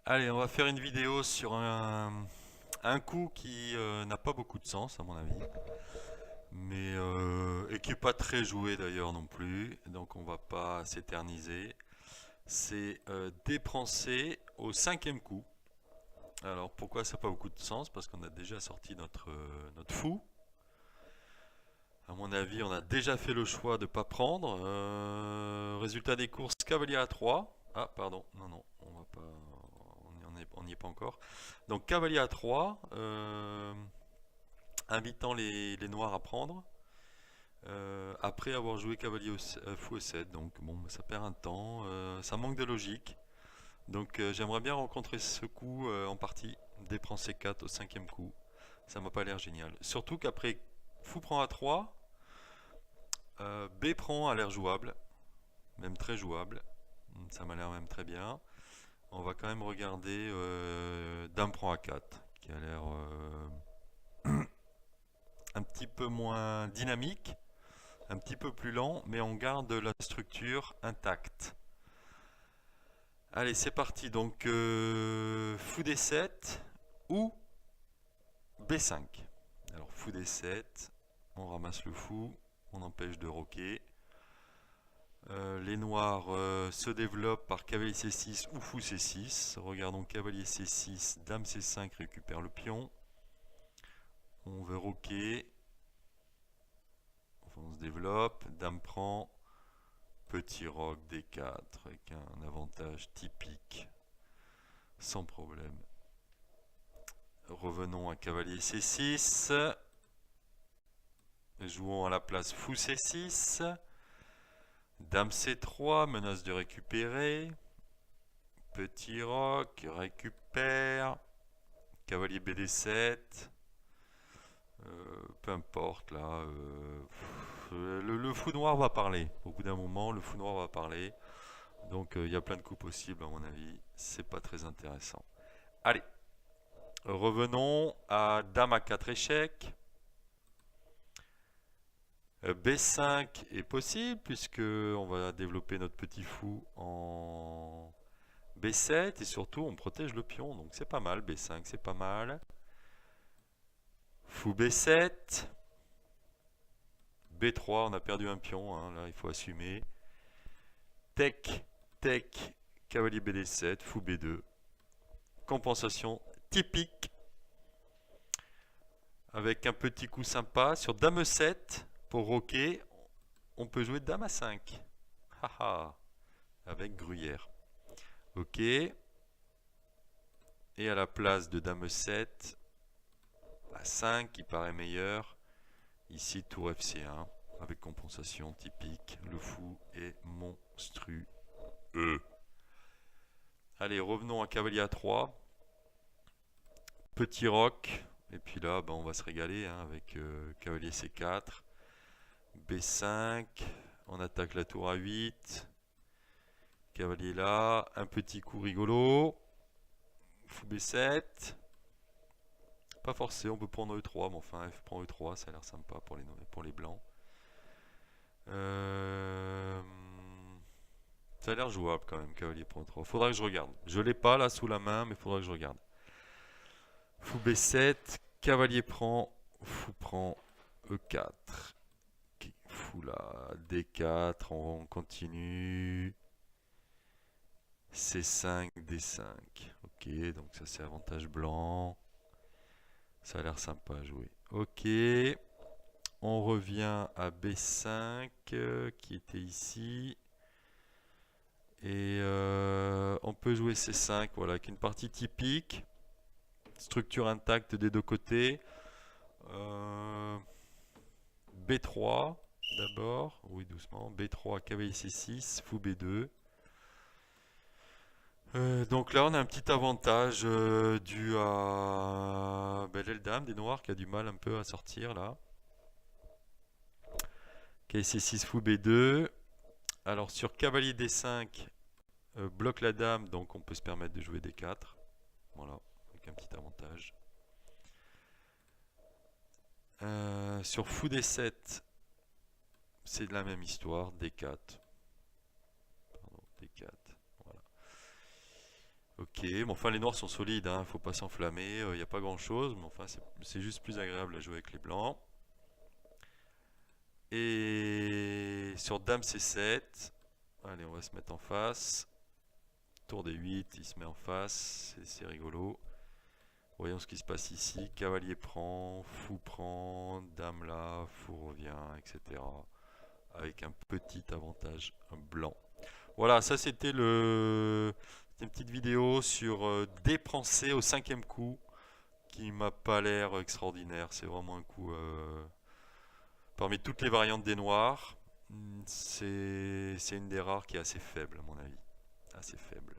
Allez, on va faire une vidéo sur un coup qui n'a pas beaucoup de sens à mon avis, mais et qui est pas très joué d'ailleurs non plus, donc on va pas s'éterniser. C'est dépenser au cinquième coup. Alors pourquoi ça n'a pas beaucoup de sens? Parce qu'on a déjà sorti notre fou. À mon avis, on a déjà fait le choix de ne pas prendre. Résultat des courses, cavalier à 3. Ah, pardon, non, non, on va pas, on n'y est pas encore. Donc cavalier à 3, invitant les noirs à prendre. Après avoir joué cavalier fou E7, donc bon, ça perd un temps, ça manque de logique. Donc j'aimerais bien rencontrer ce coup en partie, D prend C4 au cinquième coup. Ça m'a pas l'air génial. Surtout qu'après fou prend A3, B prend a l'air jouable, même très jouable. Ça m'a l'air même très bien. On va quand même regarder Dame prend A4, qui a l'air un petit peu moins dynamique, un petit peu plus lent, mais on garde la structure intacte. Allez, c'est parti. Donc, fou D7 ou B5. Alors, fou D7, on ramasse le fou, on empêche de roquer. Les noirs se développent par cavalier C6 ou fou C6. Regardons cavalier C6, dame C5 récupère le pion. On veut roquer. Enfin, on se développe. Dame prend. Petit roc D4 avec un avantage typique. Sans problème. Revenons à cavalier C6. Jouons à la place fou C6. Dame C3, menace de récupérer. Petit roc, récupère. Cavalier BD7. Peu importe là. Le fou noir va parler. Au bout d'un moment, le fou noir va parler. Donc il y a plein de coups possibles à mon avis. C'est pas très intéressant. Allez. Revenons à Dame à 4 échecs. B5 est possible puisque on va développer notre petit fou en B7 et surtout on protège le pion. Donc c'est pas mal. B5 c'est pas mal. Fou B7. B3, on a perdu un pion. Hein, là il faut assumer. Tech, tech, cavalier BD7, fou B2. Compensation typique. Avec un petit coup sympa sur Dame E7 pour roquer. On peut jouer Dame A5. Haha. Avec Gruyère. Ok. Et à la place de Dame E7, A5 qui paraît meilleur. Ici, tour FC1 avec compensation typique. Le fou est monstrueux. Allez, revenons à cavalier A3. Petit roc. Et puis là, on va se régaler hein, avec cavalier C4. B5. On attaque la tour A8. Cavalier là. Un petit coup rigolo. Fou B7. Pas forcé, on peut prendre E3, mais enfin F prend E3, ça a l'air sympa pour les blancs. Ça a l'air jouable quand même, cavalier prend E3. Faudra que je regarde. Je l'ai pas là sous la main, mais faudra que je regarde. Fou B7, cavalier prend, fou prend E4. Fou là, D4, on continue. C5, D5. Ok, donc ça c'est avantage blanc. Ça a l'air sympa à jouer. Ok. On revient à B5 qui était ici. Et on peut jouer C5, voilà, avec une partie typique. Structure intacte des deux côtés. B3 d'abord. Oui, doucement. B3, cavalier C6, fou B2. Donc là, on a un petit avantage dû à l'aile dame des noirs qui a du mal un peu à sortir là. Cavalier C6, fou B2. Alors sur cavalier D5, bloque la dame, donc on peut se permettre de jouer D4. Voilà, avec un petit avantage. Sur fou D7, c'est de la même histoire, D4. Pardon, D4. Voilà. Mais enfin les noirs sont solides, hein, faut pas s'enflammer, il n'y a pas grand chose, mais enfin c'est juste plus agréable à jouer avec les blancs. Et sur Dame C7, allez on va se mettre en face. Tour des 8, il se met en face, c'est rigolo. Voyons ce qui se passe ici. Cavalier prend, fou prend, dame là, fou revient, etc. Avec un petit avantage blanc. Voilà, ça c'était une petite vidéo sur dépenser au 5e coup qui m'a pas l'air extraordinaire. C'est vraiment un coup parmi toutes les variantes des noirs. C'est une des rares qui est assez faible à mon avis. Assez faible.